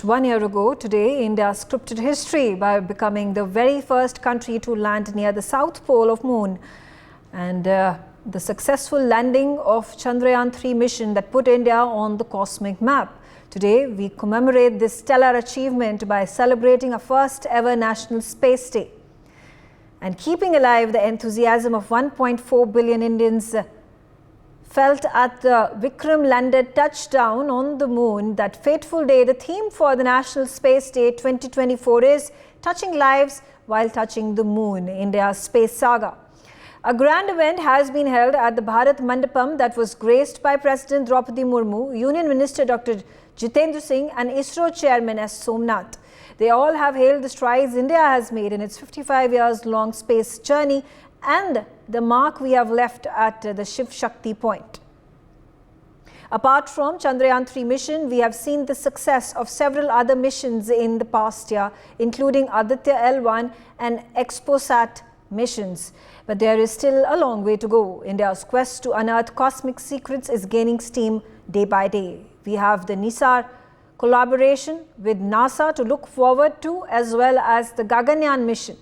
1 year ago today, India scripted history by becoming the very first country to land near the south pole of moon, and the successful landing of Chandrayaan 3 mission that put India on the cosmic map. Today, we commemorate this stellar achievement by celebrating our first ever National Space Day and keeping alive the enthusiasm of 1.4 billion Indians felt at the Vikram landed touchdown on the moon that fateful day. The theme for the National Space Day 2024 is Touching Lives While Touching the Moon, India's Space Saga. A grand event has been held at the Bharat Mandapam that was graced by President Droupadi Murmu, Union Minister Dr. Jitendra Singh and ISRO Chairman S. Somanath. They all have hailed the strides India has made in its 55 years long space journey and the mark we have left at the Shiv Shakti point. Apart from Chandrayaan 3 mission, we have seen the success of several other missions in the past year, including Aditya L1 and XPOSAT missions. But there is still a long way to go. India's quest to unearth cosmic secrets is gaining steam day by day. We have the NISAR collaboration with NASA to look forward to, as well as the Gaganyaan mission.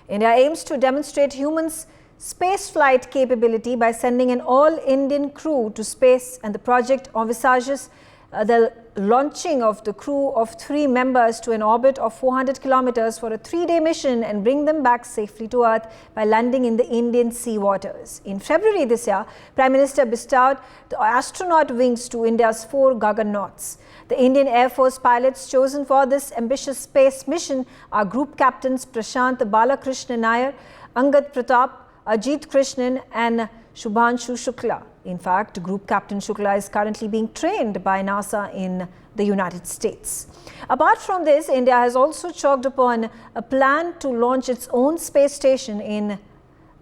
India aims to demonstrate humans' spaceflight capability by sending an all-Indian crew to space, and the project envisages the launching of the crew of 3 members to an orbit of 400 kilometers for a 3-day mission and bring them back safely to Earth by landing in the Indian sea waters. In February this year, Prime Minister bestowed the astronaut wings to India's 4 Gaganauts. The Indian Air Force pilots chosen for this ambitious space mission are Group Captains Prashant Balakrishnan Nair, Angad Pratap, Ajit Krishnan and Shubhanshu Shukla. In fact, Group Captain Shukla is currently being trained by NASA in the United States. Apart from this, India has also chalked upon a plan to launch its own space station in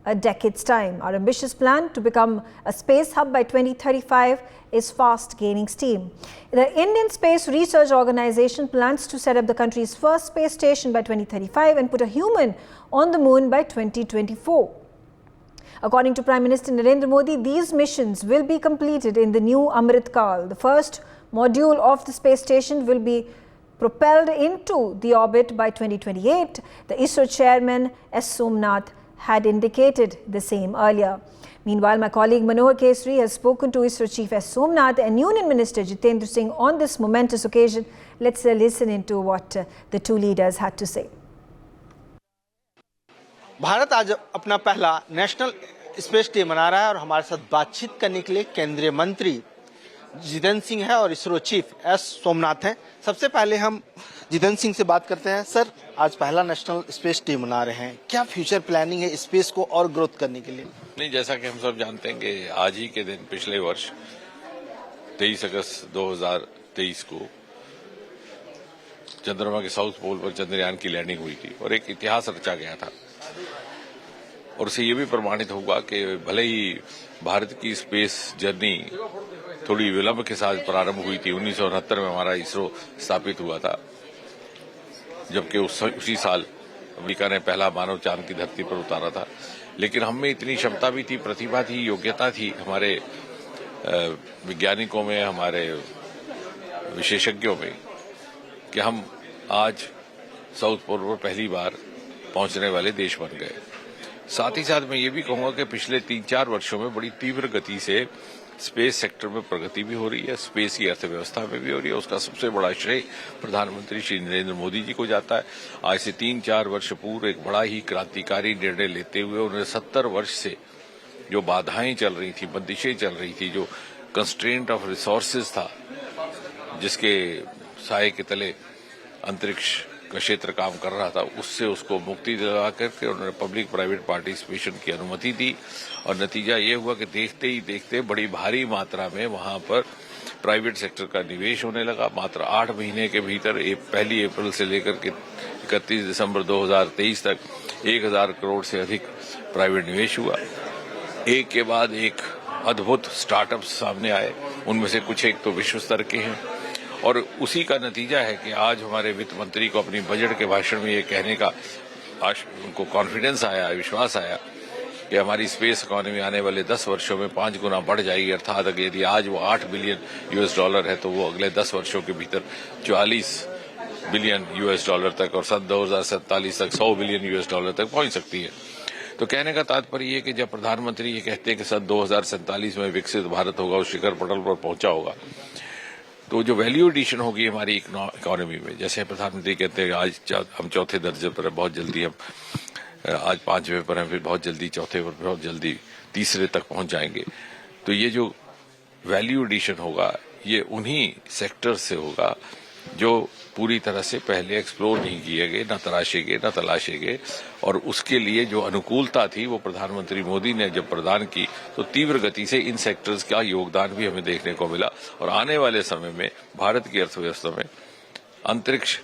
a decade's time. Our ambitious plan to become a space hub by 2035 is fast gaining steam. The Indian Space Research Organization plans to set up the country's first space station by 2035 and put a human on the moon by 2024. According to Prime Minister Narendra Modi, these missions will be completed in the new Amrit Kal. The first module of the space station will be propelled into the orbit by 2028. The ISRO Chairman S. Somanath had indicated the same earlier. Meanwhile, my colleague Manohar Kesri has spoken to ISRO Chief S. Somanath and Union Minister Jitendra Singh on this momentous occasion. Let's listen into what the two leaders had to say. Bharat आज अपना पहला national space day मना रहा है और हमारे साथ बातचीत करने के लिए केंद्रीय मंत्री जितेंद्र सिंह है और इसरो चीफ एस सोमनाथ हैं। सबसे पहले हम जितेंद्र सिंह से बात करते हैं। सर, आज पहला नेशनल स्पेस डे मना रहे हैं, क्या फ्यूचर प्लानिंग है स्पेस को और ग्रोथ करने के लिए? नहीं, जैसा कि हम सब जानते हैं कि आज ही के दिन पिछले वर्ष 23 अगस्त 2023 को चंद्रमा के साउथ पोल पर चंद्रयान की लैंडिंग हुई थी और एक इतिहास रचा गया था। और उससे ये भी प्रमाणित होगा कि भले ही भारत की स्पेस जर्नी थोड़ी विलंब के साथ प्रारंभ हुई थी। 1969 में हमारा इसरो स्थापित हुआ था, जबकि उसी साल अमेरिका ने पहला मानव चांद की धरती पर उतारा था। लेकिन हम में इतनी क्षमता भी थी, प्रतिभा थी, योग्यता थी हमारे वैज्ञानिकों में, हमारे विशेषज्ञों में, कि हम आज साउथ पोल पर पहली बार पहुंचने वाले देश बन गए। साथ ही साथ मैं ये भी कहूंगा कि पिछले 3-4 वर्षों में बड़ी तीव्र गति से स्पेस सेक्टर में प्रगति भी हो रही है, स्पेस की अर्थव्यवस्था में भी हो रही है। उसका सबसे बड़ा श्रेय प्रधानमंत्री श्री नरेंद्र मोदी जी को जाता है। आज से 3-4 वर्ष पूर्व एक बड़ा ही क्रांतिकारी निर्णय लेते हुए उन्होंने 70 वर्ष से जो बाधाएं चल रही थी, बंदिशें चल रही थी, जो कंस्ट्रेंट ऑफ रिसोर्सेज था, जिसके साये के तले अंतरिक्ष का क्षेत्र काम कर रहा था, उससे उसको मुक्ति दिला करके उन्होंने पब्लिक प्राइवेट पार्टिसिपेशन की अनुमति दी। और नतीजा ये हुआ कि देखते ही देखते बड़ी भारी मात्रा में वहां पर प्राइवेट सेक्टर का निवेश होने लगा। मात्र 8 महीने के भीतर 1 अप्रैल से लेकर के 31 दिसंबर 2023 तक 1000 करोड़ से अधिक प्राइवेट निवेश हुआ। एक के बाद एक अद्भुत स्टार्टअप सामने आए, उनमें से कुछ एक तो विश्व स्तर के हैं। और उसी का नतीजा है कि आज हमारे वित्त मंत्री को अपनी बजट के भाषण में ये कहने का उनको कॉन्फिडेंस आया, विश्वास आया कि हमारी स्पेस इकोनॉमी आने वाले 10 वर्षों में 5 गुना बढ़ जाएगी, अर्थात अगर यदि आज वो $8 बिलियन है तो वो अगले 10 वर्षों के भीतर 44 बिलियन $, तक और सन 2047 तक 100 बिलियन $, तक पहुंच सकती है। तो कहने का तात्पर्य ये कि जब प्रधानमंत्री ये कहते हैं कि सन 2047 में विकसित भारत होगा, उस शिखर पटल पर पहुंचा होगा, तो जो वैल्यू एडिशन होगी हमारी इकोनॉमी में, जैसे प्रधानमंत्री कहते हैं आज हम चौथे दर्जे पर है, बहुत जल्दी हम आज 5वें पर हैं, फिर बहुत जल्दी चौथे पर, बहुत जल्दी तीसरे तक पहुंच जाएंगे। तो ये जो वैल्यू एडिशन होगा ये उन्हीं सेक्टर से होगा जो पूरी तरह से पहले एक्सप्लोर नहीं किए गए, न तराशे गए, न तलाशे गए, और उसके लिए जो अनुकूलता थी वो प्रधानमंत्री मोदी ने जब प्रदान की तो तीव्र गति से इन सेक्टर्स का योगदान भी हमें देखने को मिला। और आने वाले समय में भारत की अर्थव्यवस्था में अंतरिक्ष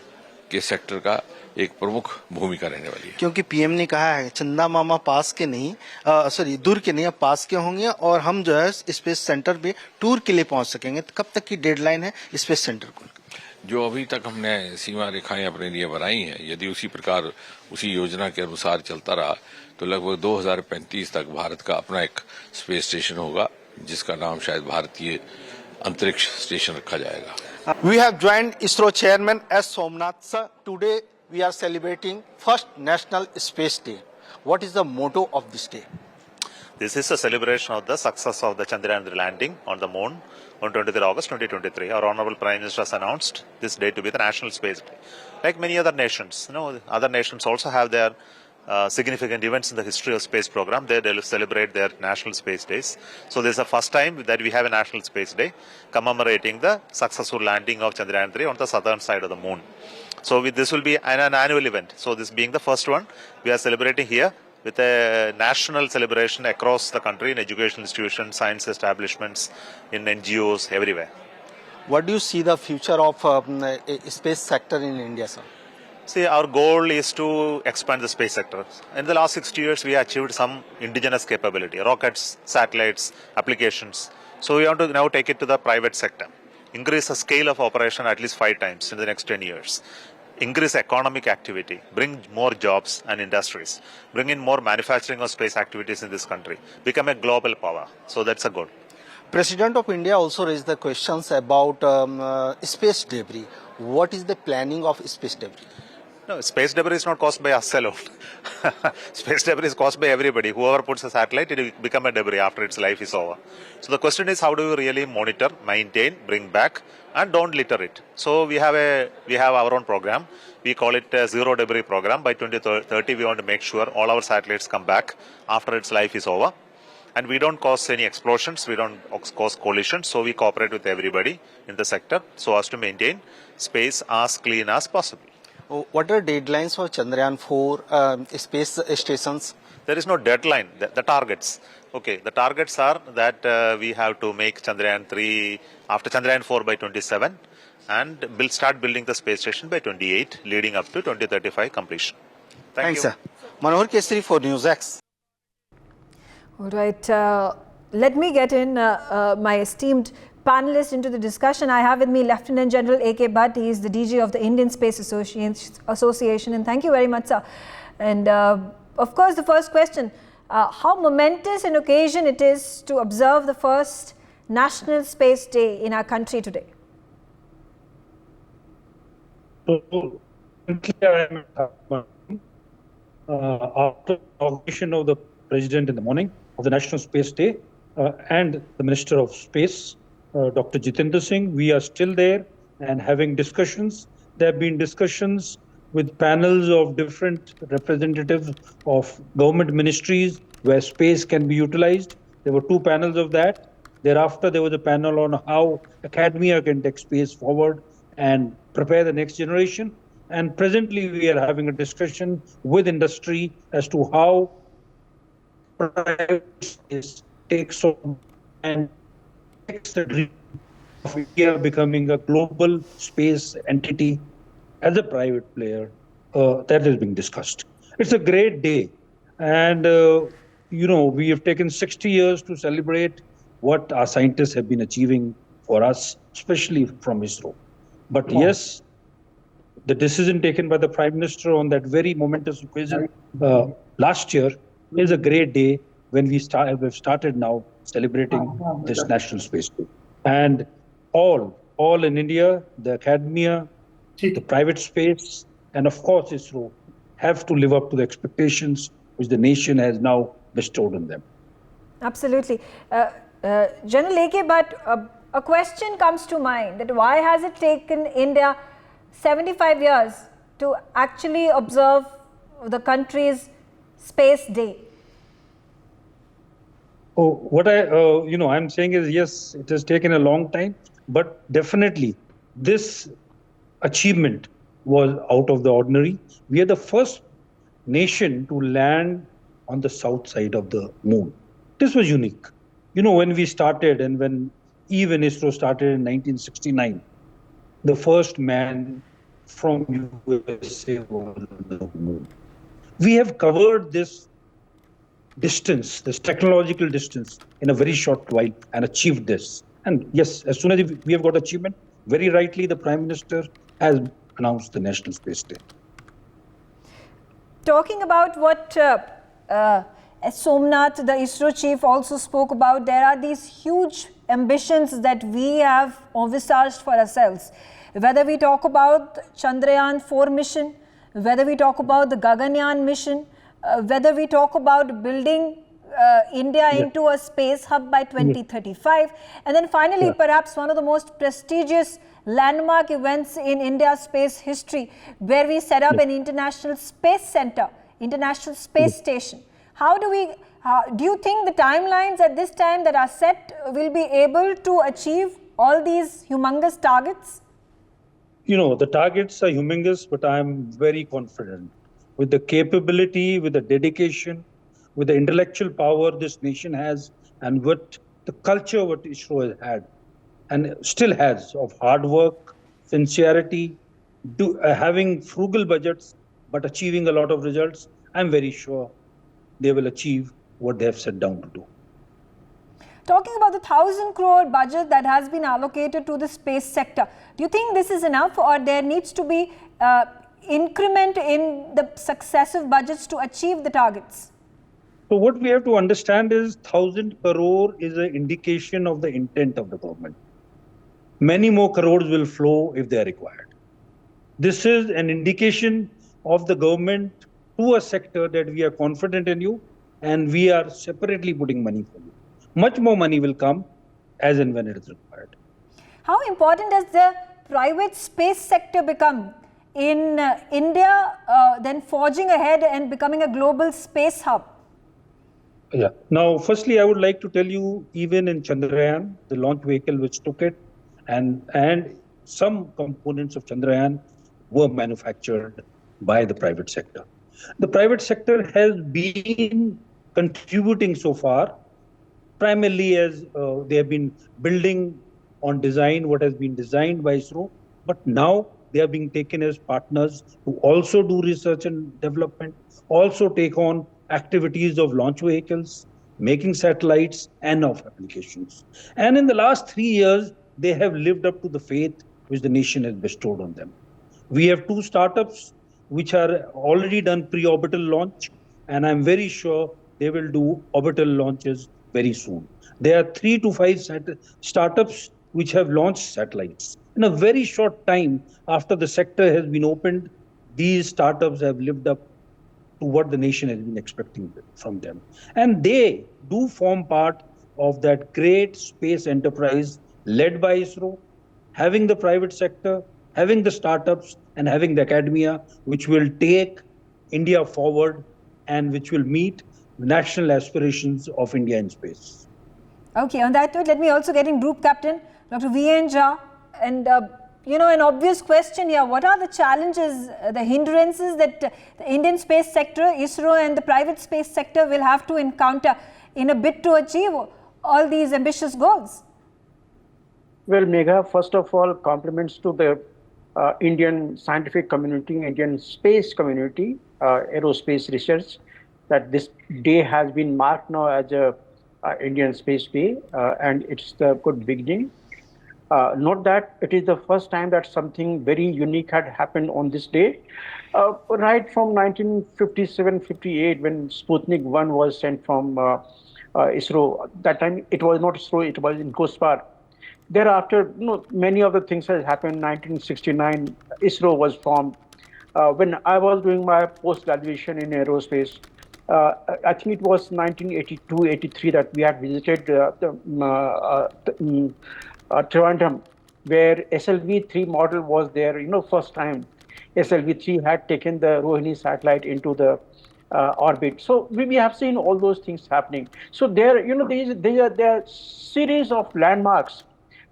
के सेक्टर का एक प्रमुख भूमिका रहने वाली है। क्योंकि पीएम ने कहा है चंदा मामा पास के नहीं, दूर के नहीं, अब पास के होंगे और हम जो है स्पेस सेंटर पे टूर के लिए पहुंच सकेंगे। तो कब तक की डेडलाइन है स्पेस सेंटर को? जो अभी तक हमने सीमा रेखाएं अपने लिए बनाई हैं, यदि उसी प्रकार उसी योजना के अनुसार चलता रहा तो लगभग 2035 तक भारत का अपना एक स्पेस स्टेशन होगा, जिसका नाम शायद भारतीय अंतरिक्ष स्टेशन रखा जाएगा। We have joined ISRO Chairman S. Somanath sir. Today we are celebrating first National Space Day. What is the motto of this day? This is a celebration of the success of the Chandrayaan landing on the moon on 23 August 2023. Our Honorable Prime Minister has announced this day to be the National Space Day. Like many other nations, other nations also have their significant events in the history of space program. They celebrate their National Space Days. So this is the first time that we have a National Space Day commemorating the successful landing of Chandrayaan 3 on the southern side of the moon. So this will be an annual event. So this being the first one, we are celebrating here with a national celebration across the country in educational institutions, science establishments, in NGOs, everywhere. What do you see the future of space sector in India, sir? See, our goal is to expand the space sector. In the last 60 years, we achieved some indigenous capability, rockets, satellites, applications. So we want to now take it to the private sector. Increase the scale of operation at least 5 times in the next 10 years. Increase economic activity, bring more jobs and industries, bring in more manufacturing of space activities in this country, become a global power. So that's a goal. President of India also raised the questions about space debris. What is the planning of space debris? No, space debris is not caused by us alone. Space debris is caused by everybody. Whoever puts a satellite, it will become a debris after its life is over. So the question is, how do we really monitor, maintain, bring back, and don't litter it? So we have our own program. We call it a zero debris program. By 2030, we want to make sure all our satellites come back after its life is over. And we don't cause any explosions, we don't cause collisions, so we cooperate with everybody in the sector so as to maintain space as clean as possible. What are deadlines for Chandrayaan 4 space stations? There is no deadline, the targets. Okay, the targets are that we have to make Chandrayaan 3 after Chandrayaan 4 by 27 and start building the space station by 28, leading up to 2035 completion. Thanks, sir. Manohar Kesari for NewsX. All right, let me get in my esteemed panelists into the discussion. I have with me Lieutenant General A.K. Bhatt. He is the DG of the Indian Space Association. And thank you very much, sir. And of course, the first question, how momentous an occasion it is to observe the first National Space Day in our country today? After the inauguration of the President in the morning of the National Space Day and the Minister of Space, Dr. Jitendra Singh, we are still there and having discussions. There have been discussions with panels of different representatives of government ministries where space can be utilized. There were 2 panels of that. Thereafter, there was a panel on how academia can take space forward and prepare the next generation. And presently, we are having a discussion with industry as to how private space takes on and takes the dream of India becoming a global space entity as a private player. That is being discussed. It's a great day. And, we have taken 60 years to celebrate what our scientists have been achieving for us, especially from ISRO. But yes, the decision taken by the Prime Minister on that very momentous occasion last year is a great day when we've started now celebrating this National Space Day. And all in India, the academia, the private space, and of course ISRO have to live up to the expectations which the nation has now bestowed on them. Absolutely. General AK, but a question comes to mind, that why has it taken India 75 years to actually observe the country's Space Day? Oh, what I'm saying is, yes, it has taken a long time, but definitely this achievement was out of the ordinary. We are the first nation to land on the south side of the moon. This was unique. When we started, and when even ISRO started in 1969, the first man from USA was on the moon. We have covered this distance, this technological distance, in a very short while and achieved this. And yes, as soon as we have got achievement, very rightly the Prime Minister has announced the National Space Day. Talking about what Somanath, the ISRO chief, also spoke about, there are these huge ambitions that we have envisaged for ourselves. Whether we talk about Chandrayaan 4 mission, whether we talk about the Gaganyaan mission, whether we talk about building India into a space hub by 2035, and then finally perhaps one of the most prestigious landmark events in India's space history, where we set up an international space center, international space station. How do you think the timelines at this time that are set will be able to achieve all these humongous targets? The targets are humongous, but I'm very confident with the capability, with the dedication, with the intellectual power this nation has, and with the culture what ISRO has had and still has of hard work, sincerity, having frugal budgets, but achieving a lot of results. I'm very sure they will achieve what they have set down to do. Talking about the 1,000 crore budget that has been allocated to the space sector, do you think this is enough, or there needs to be increment in the successive budgets to achieve the targets? So what we have to understand is 1,000 crore is an indication of the intent of the government. Many more crores will flow if they are required. This is an indication of the government to a sector that we are confident in you and we are separately putting money for you. Much more money will come as and when it is required. How important has the private space sector become in India, then forging ahead and becoming a global space hub? Yeah. Now, firstly, I would like to tell you, even in Chandrayaan, the launch vehicle which took it, and some components of Chandrayaan were manufactured by the private sector. The private sector has been contributing so far, primarily as they have been building on design what has been designed by ISRO, but now they are being taken as partners who also do research and development, also take on activities of launch vehicles, making satellites and of applications. And in the last 3 years, they have lived up to the faith which the nation has bestowed on them. We have 2 startups which are already done pre-orbital launch, and I'm very sure they will do orbital launches very soon. There are 3 to 5 startups which have launched satellites. In a very short time after the sector has been opened, these startups have lived up to what the nation has been expecting from them. And they do form part of that great space enterprise led by ISRO, having the private sector, having the startups, and having the academia, which will take India forward and which will meet the national aspirations of India in space. Okay, on that note, let me also get in Group Captain, Dr. V.N. Jha. And, an obvious question here, what are the challenges, the hindrances that the Indian space sector, ISRO and the private space sector will have to encounter in a bid to achieve all these ambitious goals? Well, Megha, first of all, compliments to the Indian scientific community, Indian space community, aerospace research, that this day has been marked now as a Indian Space Day, and it's the good beginning. Note that it is the first time that something very unique had happened on this day. Right from 1957-58, when Sputnik 1 was sent from ISRO. That time it was not ISRO, it was in Coast Guard. Thereafter, many of the things has happened. 1969, ISRO was formed. When I was doing my post-graduation in aerospace, I think it was 1982, 83 that we had visited Trivandrum, where SLV-3 model was there. First time SLV-3 had taken the Rohini satellite into the orbit. So we have seen all those things happening. So there are series of landmarks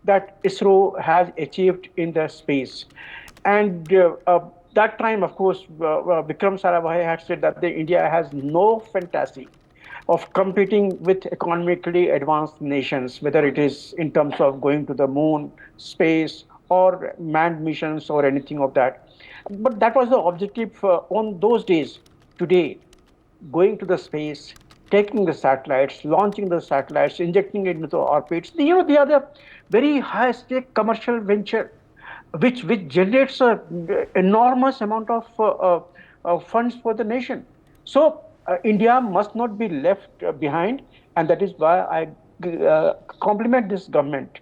that ISRO has achieved in the space. And that time, of course, Vikram Sarabhai had said that India has no fantasy of competing with economically advanced nations, whether it is in terms of going to the moon, space, or manned missions or anything of that. But that was the objective on those days. Today, going to the space, taking the satellites, launching the satellites, injecting it into the orbits, they are the very high-stake commercial venture, which generates an enormous amount of funds for the nation. So India must not be left behind, and that is why I compliment this government,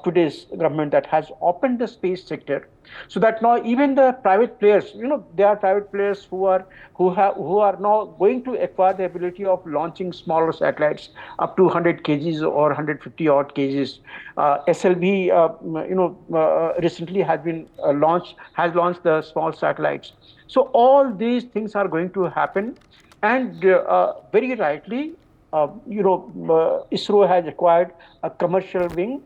today's government, that has opened the space sector, so that now even the private players, there are private players who are now going to acquire the ability of launching smaller satellites up to 100 kgs or 150 odd kgs. SLV, recently has launched the small satellites. So all these things are going to happen, and very rightly, ISRO has acquired a commercial wing,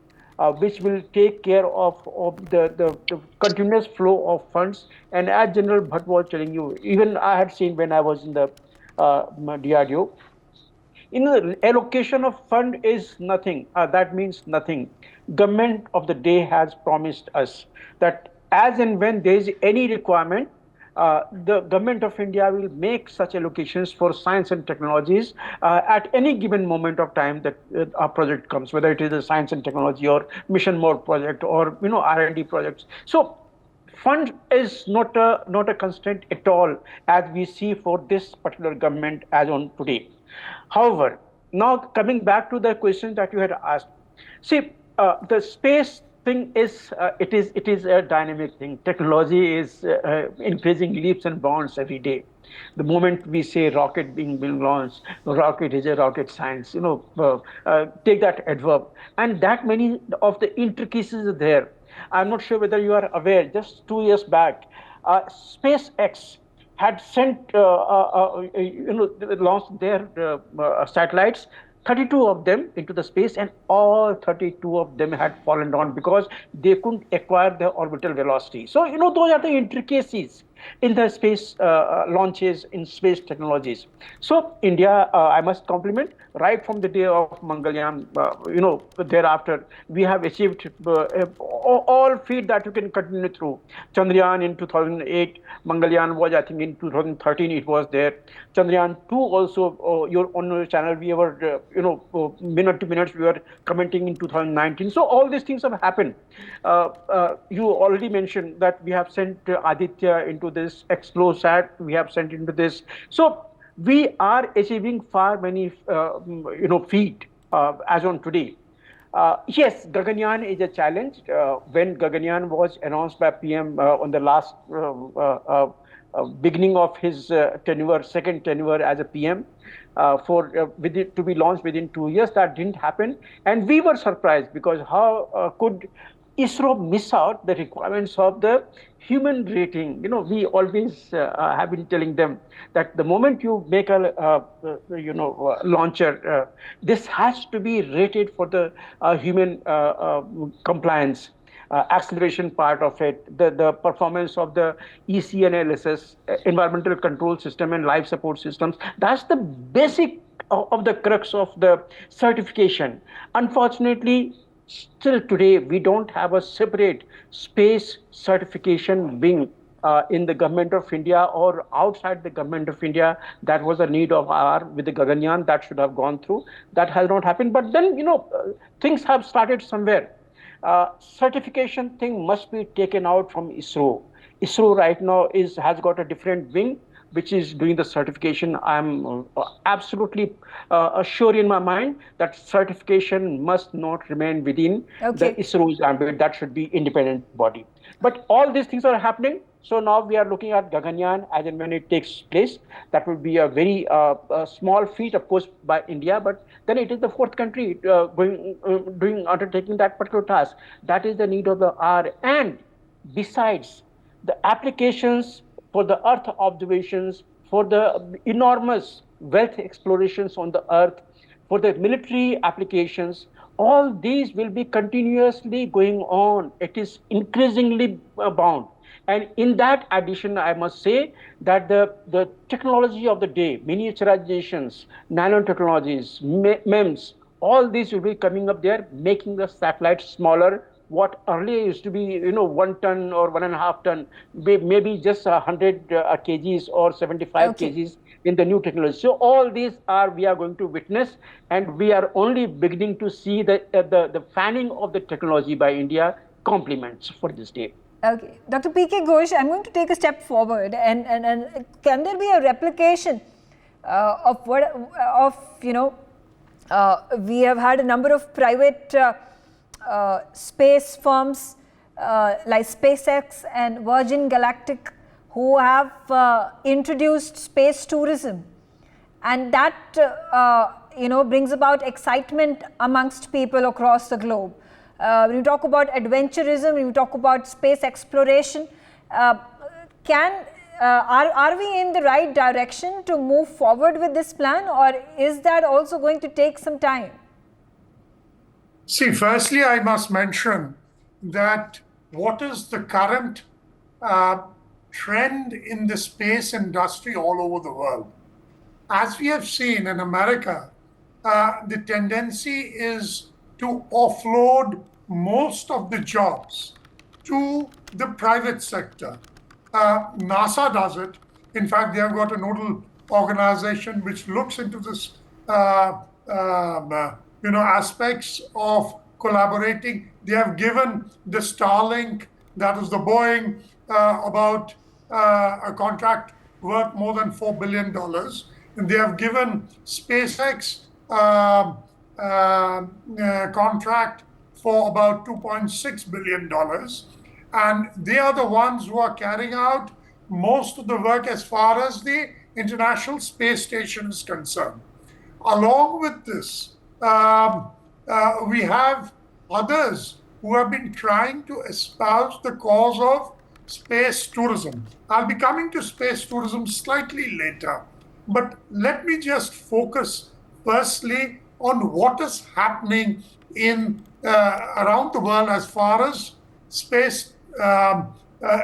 which will take care of the continuous flow of funds. And as General Bhatt was telling you, even I had seen when I was in the DRDO, the allocation of fund is nothing. That means nothing. Government of the day has promised us that as and when there is any requirement, the government of India will make such allocations for science and technologies at any given moment of time that a project comes, whether it is a science and technology or mission mode project or R&D projects. So fund is not a constraint at all, as we see for this particular government as on today. However, now coming back to the question that you had asked, see, the space thing is it is a dynamic thing. Technology is increasing leaps and bounds every day. The moment we say rocket being launched, rocket is a rocket science. Take that adverb, and that many of the intricacies are there. I'm not sure whether you are aware. Just 2 years back, SpaceX had sent launched their satellites, 32 of them into the space, and all 32 of them had fallen down because they couldn't acquire the orbital velocity. So, those are the intricacies in the space launches, in space technologies. So, India, I must compliment, right from the day of Mangalyaan, thereafter, we have achieved all feat that you can continue through. Chandrayaan in 2008, Mangalyaan was, I think, in 2013, it was there. Chandrayaan 2 also, on your channel, we were, minute to minutes, we were commenting in 2019. So all these things have happened. You already mentioned that we have sent Aditya into this, XPOSAT, we have sent into this. So we are achieving far many, feat as on today. Yes, Gaganyaan is a challenge. When Gaganyaan was announced by PM on the last beginning of his second tenure as a PM, to be launched within 2 years, that didn't happen, and we were surprised because how could ISRO miss out the requirements of the human rating? We always have been telling them that the moment you make a launcher, this has to be rated for the human compliance. Acceleration part of it, the performance of the EC analysis, environmental control system, and life support systems. That's the basic of the crux of the certification. Unfortunately, still today, we don't have a separate space certification wing in the government of India or outside the government of India. That was a need of our with the Gaganyaan that should have gone through. That has not happened. But then, things have started somewhere. Certification thing must be taken out from ISRO. ISRO right now has got a different wing which is doing the certification. I'm absolutely sure in my mind that certification must not remain within the ISRO's ambit. That should be independent body. But all these things are happening. So now we are looking at Gaganyaan as and when it takes place. That will be a very small feat, of course, by India, but then it is the fourth country undertaking that particular task. That is the need of the hour. And besides, the applications for the Earth observations, for the enormous wealth explorations on the Earth, for the military applications, all these will be continuously going on. It is increasingly bound. And in that addition, I must say that the technology of the day, miniaturizations, nanotechnologies, MEMS, all these will be coming up there, making the satellites smaller. What earlier used to be, 1 ton or 1.5 ton, maybe just 100 kgs or 75 kgs in the new technology. So all these we are going to witness, and we are only beginning to see the fanning of the technology by India compliments for this day. Okay, Dr. P.K. Ghosh, I'm going to take a step forward, and can there be a replication we have had a number of private space firms like SpaceX and Virgin Galactic who have introduced space tourism, and that brings about excitement amongst people across the globe. When you talk about adventurism, when you talk about space exploration, are we in the right direction to move forward with this plan, or is that also going to take some time? See, firstly, I must mention that what is the current trend in the space industry all over the world. As we have seen in America, the tendency is to offload most of the jobs to the private sector. NASA does it. In fact, they have got a nodal organization which looks into this, aspects of collaborating. They have given the Starlink, that is the Boeing, about a contract worth more than $4 billion. And they have given SpaceX contract for about $2.6 billion. And they are the ones who are carrying out most of the work as far as the International Space Station is concerned. Along with this, we have others who have been trying to espouse the cause of space tourism. I'll be coming to space tourism slightly later, but let me just focus firstly on what is happening in around the world as far as space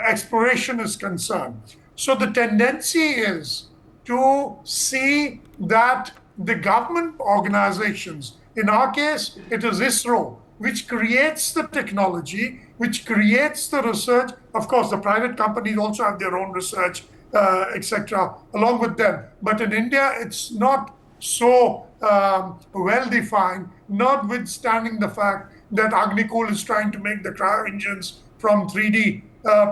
exploration is concerned. So the tendency is to see that the government organizations, in our case, it is ISRO, which creates the technology, which creates the research. Of course, the private companies also have their own research, etc., along with them. But in India, it's not so well defined, notwithstanding the fact that Agnikul is trying to make the cryo engines from 3D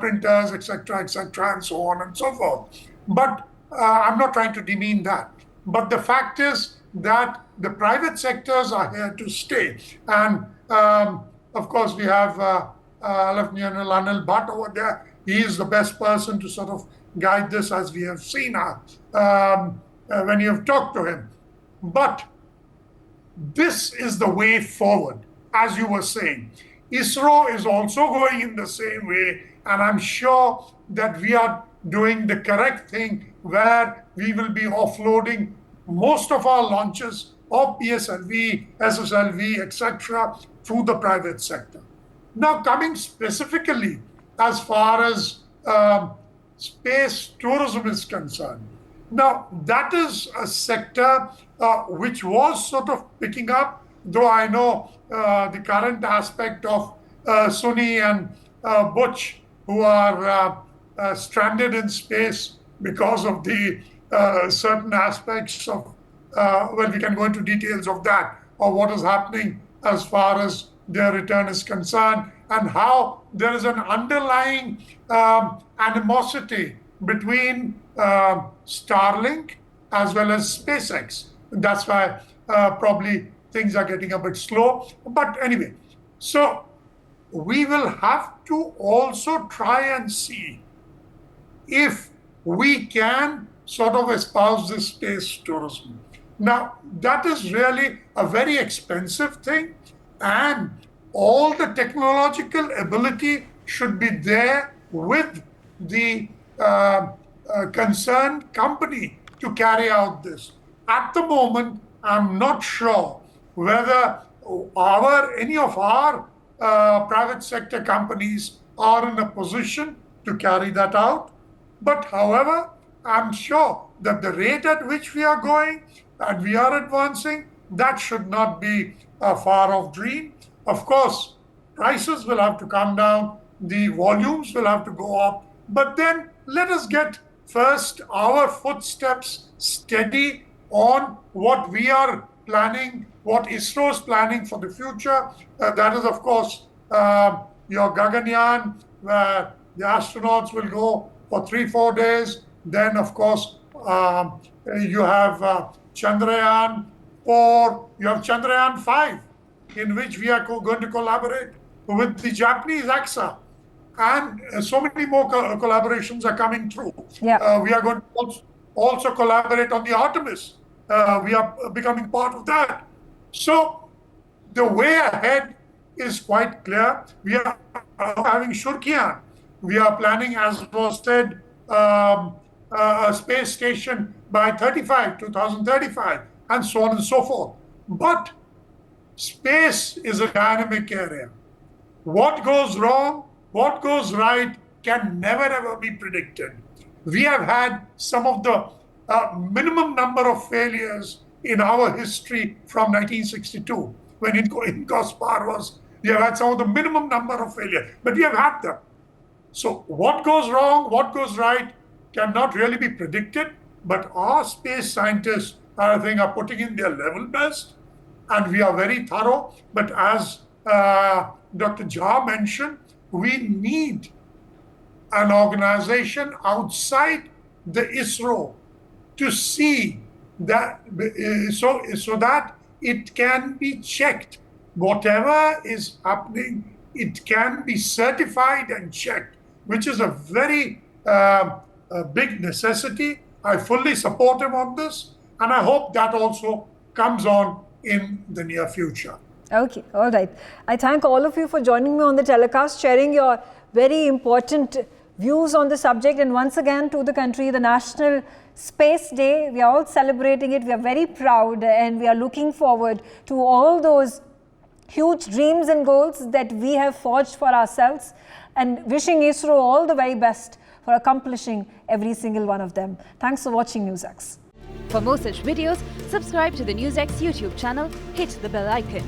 printers, etc., and so on and so forth. But I'm not trying to demean that. But the fact is that the private sectors are here to stay. And of course, we have Lieutenant Colonel Anil Bhatt over there. He is the best person to sort of guide this, as we have seen when you have talked to him. But this is the way forward, as you were saying. ISRO is also going in the same way, and I'm sure that we are doing the correct thing where we will be offloading most of our launches of PSLV, SSLV, etc., through the private sector. Now, coming specifically as far as space tourism is concerned, now that is a sector which was sort of picking up, though I know the current aspect of Suni and Butch, who are stranded in space because of the certain aspects of, well, we can go into details of that, or what is happening as far as their return is concerned, and how there is an underlying animosity between Starlink as well as SpaceX. That's why probably things are getting a bit slow. But anyway, so we will have to also try and see if we can sort of espouse this space tourism. Now, that is really a very expensive thing, and all the technological ability should be there with the concerned company to carry out this. At the moment, I'm not sure whether any of our private sector companies are in a position to carry that out. But however, I'm sure that the rate at which we are going and we are advancing, that should not be a far off dream. Of course, prices will have to come down, the volumes will have to go up, but then let us get first our footsteps steady on what we are planning, what ISRO is planning for the future. That is, of course, your Gaganyaan, where the astronauts will go for 3-4 days. Then, of course, you have Chandrayaan 4, you have Chandrayaan 5, in which we are going to collaborate with the Japanese AXA. And so many more collaborations are coming through. Yeah. We are going to also collaborate on the Artemis. We are becoming part of that. So the way ahead is quite clear. We are having Shurkiyan. We are planning, as was said, a space station by 2035, and so on and so forth. But space is a dynamic area. What goes wrong, what goes right can never ever be predicted. We have had some of the minimum number of failures in our history from 1962, when INCOSPAR was. We have had some of the minimum number of failures, but we have had them. So what goes wrong, what goes right cannot really be predicted, but our space scientists, I think, are putting in their level best, and we are very thorough. But as Dr. Jha mentioned, we need an organization outside the ISRO to see that, so that it can be checked. Whatever is happening, it can be certified and checked, which is a very big necessity. I fully support him on this, and I hope that also comes on in the near future. Okay, all right. I thank all of you for joining me on the telecast, sharing your very important views on the subject. And once again, to the country, the National Space Day, we are all celebrating it. We are very proud, and we are looking forward to all those huge dreams and goals that we have forged for ourselves, and wishing ISRO all the very best for accomplishing every single one of them. Thanks for watching NewsX. For more such videos, subscribe to the NewsX YouTube channel, hit the bell icon.